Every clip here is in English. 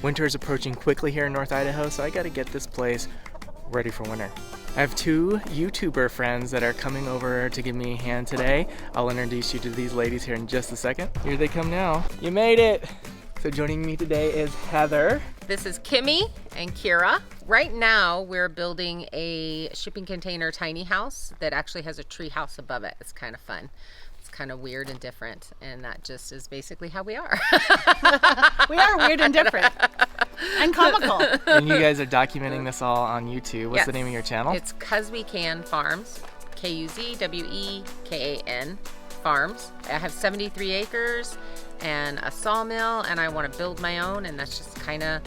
Winter is approaching quickly here in North Idaho, so I gotta get this place ready for winter. I have two YouTuber friends that are coming over to give me a hand today. I'll introduce you to these ladies here in just a second. Here they come now. You made it! So joining me today is Heather. This is Kimmy and Kira. Right now we're building a shipping container tiny house that actually has a tree house above it. It's kind of fun. It's kind of weird and different, and that just is basically how we are. We are weird and different. And comical. And you guys are documenting this all on YouTube. What's Yes. the name of your channel? It's 'Cause We Can Farms. KUZWEKAN Farms. I have 73 acres and a sawmill, and I want to build my own, and that's just kind of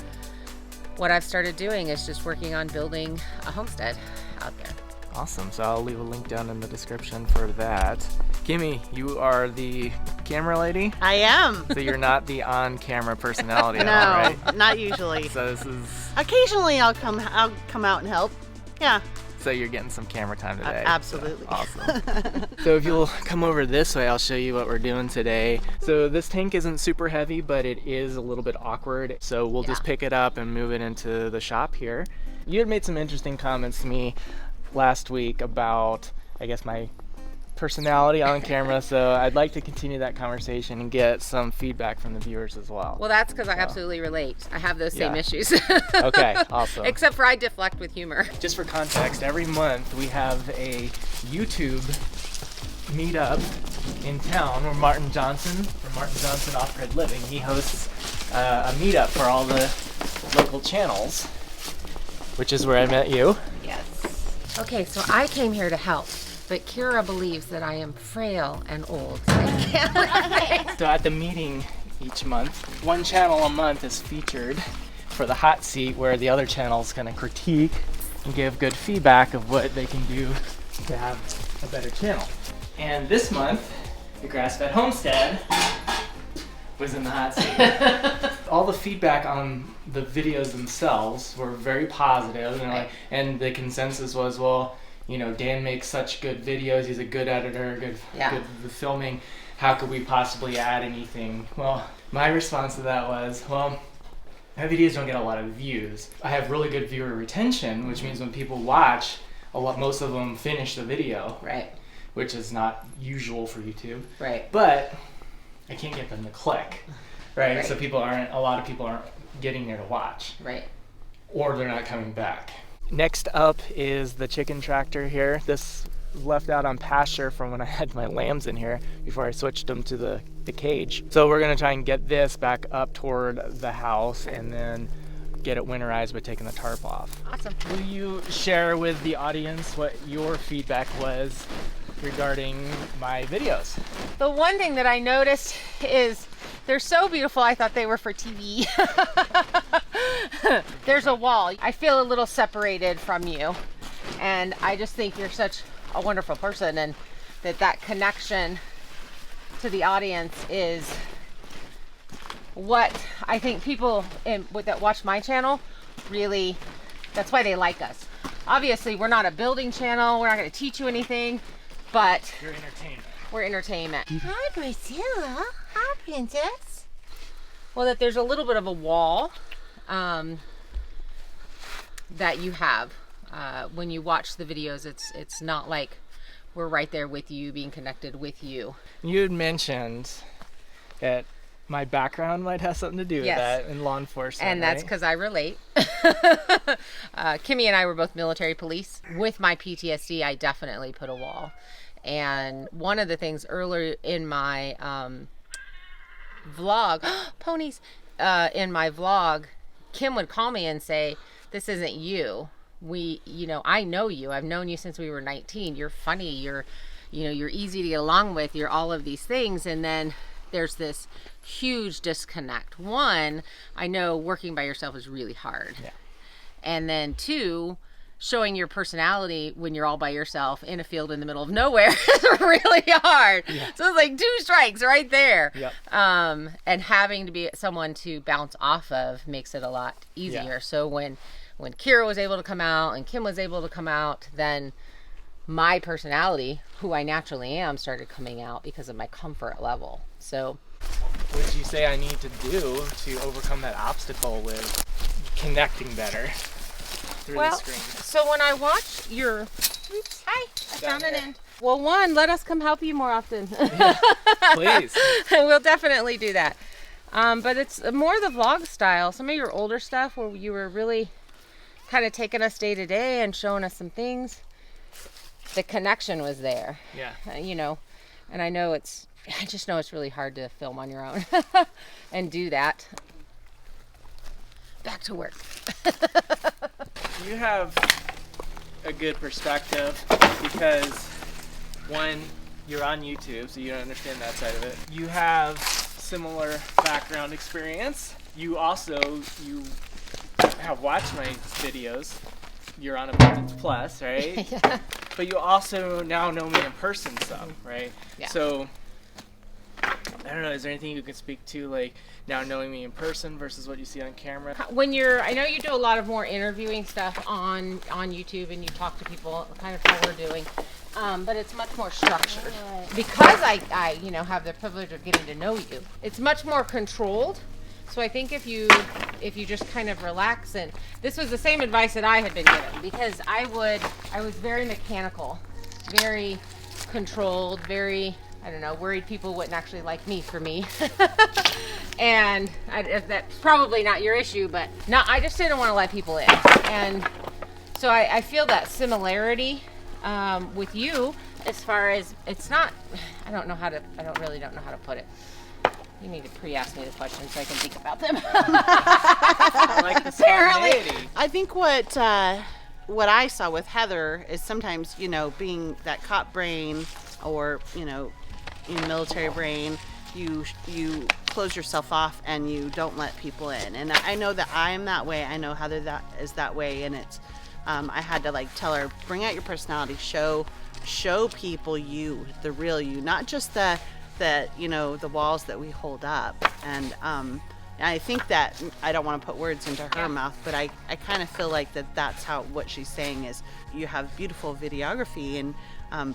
what I've started doing, is just working on building a homestead out there. Awesome. So I'll leave a link down in the description for that. Kimmy, you are the camera lady? I am. So you're not the on-camera personality at No, all, right? not usually. So this is... Occasionally I'll come out and help. Yeah. So you're getting some camera time today. Absolutely. So, awesome. So if you'll come over this way, I'll show you what we're doing today. So this tank isn't super heavy, but it is a little bit awkward. So we'll just pick it up and move it into the shop here. You had made some interesting comments to me last week about, I guess, my personality on camera, so I'd like to continue that conversation and get some feedback from the viewers as well. Well, that's because I absolutely relate. I have those same issues. Okay, awesome. Except for I deflect with humor. Just for context, every month we have a YouTube meetup in town where Martin Johnson Off-Grid Living, he hosts a meetup for all the local channels, which is where I met you. Yes. Okay, so I came here to help, but Kira believes that I am frail and old. So at the meeting each month, one channel a month is featured for the hot seat, where the other channel is going to critique and give good feedback of what they can do to have a better channel. And this month, the Grass-Fed Homestead was in the hot seat. All the feedback on the videos themselves were very positive, you know, Right. and the consensus was, well, you know, Dan makes such good videos, he's a good editor, good with filming, how could we possibly add anything? Well, my response to that was, well, my videos don't get a lot of views. I have really good viewer retention, which means when people watch, most of them finish the video, Right, which is not usual for YouTube. right. But I can't get them to click, right? Right. So a lot of people aren't getting there to watch, Right. or they're not coming back. Next up is the chicken tractor here. This was left out on pasture from when I had my lambs in here before I switched them to the cage. So we're gonna try and get this back up toward the house and then get it winterized by taking the tarp off. Awesome. Will you share with the audience what your feedback was regarding my videos? The one thing that I noticed is they're so beautiful, I thought they were for TV. There's a wall. I feel a little separated from you, and I just think you're such a wonderful person, and that connection to the audience is what I think people that watch my channel really, that's why they like us. Obviously, we're not a building channel. We're not going to teach you anything, but Your entertainment. we're entertainment. Hi, Priscilla. Hi, Princess. Well, that there's a little bit of a wall that you have when you watch the videos. It's not like we're right there with you, being connected with you. You had mentioned that my background might have something to do with Yes. that in law enforcement. And that's right? because I relate. Kimmy and I were both military police. With my PTSD, I definitely put a wall. And one of the things earlier in my vlog, ponies, in my vlog, Kim would call me and say, "This isn't you. I know you. I've known you since we were 19. You're funny. You're easy to get along with. You're all of these things." And then there's this huge disconnect. One, I know working by yourself is really hard. Yeah. And then two, showing your personality when you're all by yourself in a field in the middle of nowhere is really hard. Yeah. So it's like 2 strikes right there. Yep. And having to be someone to bounce off of makes it a lot easier. Yeah. So when Kira was able to come out and Kim was able to come out, then my personality, who I naturally am, started coming out because of my comfort level. So would you say I need to do to overcome that obstacle with connecting better through the screen? So when I watch your, hi, I found an end. Well, let us come help you more often. Please. We'll definitely do that. But it's more the vlog style. Some of your older stuff where you were really kind of taking us day to day and showing us some things. The connection was there. Yeah. You know, and I just know it's really hard to film on your own and do that. Back to work. You have a good perspective because, one, you're on YouTube, so you don't understand that side of it. You have similar background experience. You have watched my videos. You're on Abundance Plus, right? Yeah. But you also now know me in person some, right? Yeah. So, I don't know, is there anything you can speak to, like, now knowing me in person versus what you see on camera? I know you do a lot of more interviewing stuff on YouTube, and you talk to people, kind of how we're doing, but it's much more structured. Because I have the privilege of getting to know you, it's much more controlled. So I think if you just kind of relax, and this was the same advice that I had been given, because I was very mechanical, very controlled, very, I don't know, worried people wouldn't actually like me for me. And that's probably not your issue, but no, I just didn't want to let people in. And so I feel that similarity with you, as far as it's not, I don't really know how to put it. You need to pre-ask me the questions so I can think about them. I like the spontaneity. I think what I saw with Heather is sometimes, being that cop brain or, in military brain, you close yourself off and you don't let people in. And I know that I am that way. I know Heather is that way, and it's I had to tell her, bring out your personality, show people you, the real you, not just the walls that we hold up. And I think that, I don't want to put words into her mouth, but I kind of feel like that's what she's saying is, you have beautiful videography, and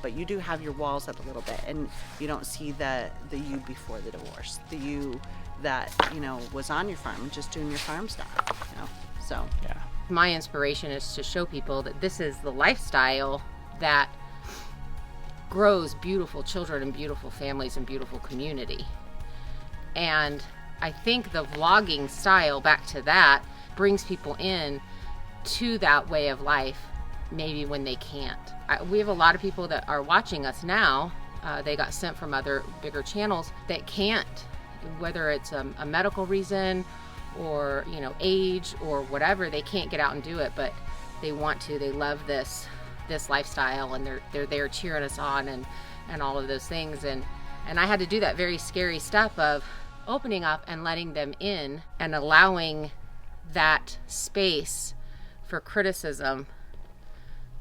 but you do have your walls up a little bit, and you don't see the you before the divorce, the you that was on your farm, just doing your farm stuff, so Yeah. My inspiration is to show people that this is the lifestyle that grows beautiful children and beautiful families and beautiful community. And I think the vlogging style, back to that, brings people in to that way of life, maybe when they can't. We have a lot of people that are watching us now. They got sent from other bigger channels that can't, whether it's a medical reason or age or whatever, they can't get out and do it, but they want to. They love this lifestyle, and they're there cheering us on and all of those things. And I had to do that very scary step of opening up and letting them in and allowing that space for criticism,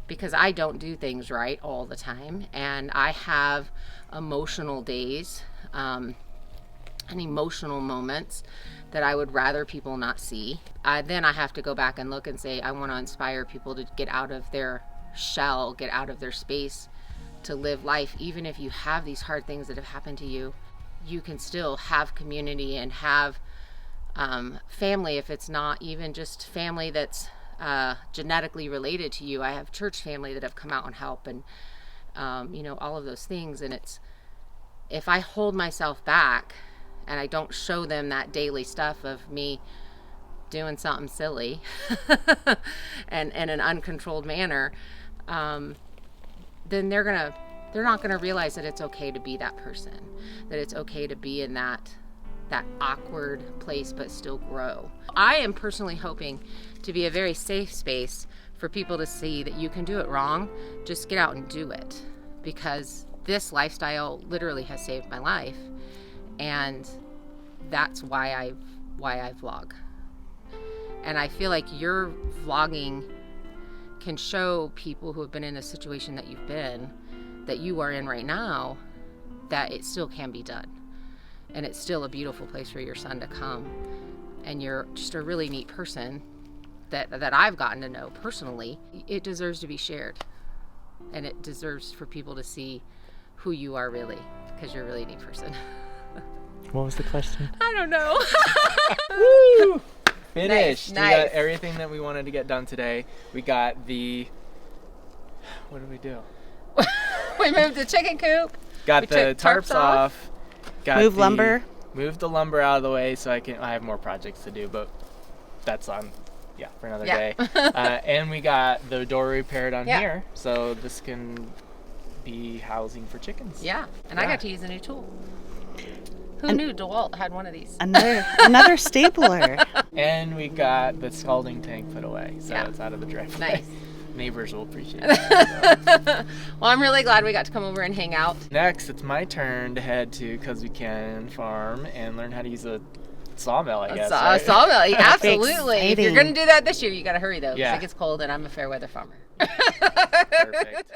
because I don't do things right all the time, and I have emotional days and emotional moments that I would rather people not see. Then I have to go back and look and say, I want to inspire people to get out of their shell, get out of their space, to live life. Even if you have these hard things that have happened to you, you can still have community and have family, if it's not even just family that's genetically related to you. I have church family that have come out and help, and all of those things. And it's, if I hold myself back and I don't show them that daily stuff of me doing something silly and in an uncontrolled manner, then they're not gonna realize that it's okay to be that person, that it's okay to be in that awkward place but still grow. I am personally hoping to be a very safe space for people to see that you can do it wrong, just get out and do it, because this lifestyle literally has saved my life, and that's why I vlog. And I feel like your vlogging can show people who have been in a situation that you've been, that you are in right now, that it still can be done. And it's still a beautiful place for your son to come. And you're just a really neat person that I've gotten to know personally. It deserves to be shared. And it deserves for people to see who you are really, because you're a really neat person. What was the question? I don't know. Woo! Finished. Nice. We got everything that we wanted to get done today. We got the. What did we do? We moved the chicken coop. Got We the took tarps off. Got Move lumber. Moved the lumber out of the way so I have more projects to do, but that's on. Yeah, for another day. And we got the door repaired on here, so this can be housing for chickens. Yeah, and I got to use a new tool. Who knew DeWalt had one of these? Another stapler. And we got the scalding tank put away, so it's out of the driveway. Nice. Neighbors will appreciate it. Well, I'm really glad we got to come over and hang out. Next, it's my turn to head to Cause We Can Farm and learn how to use a sawmill, I guess. A sawmill, absolutely. If you're Exciting. going to do that this year, you got to hurry though, because Yeah. it gets cold and I'm a fair weather farmer. Perfect.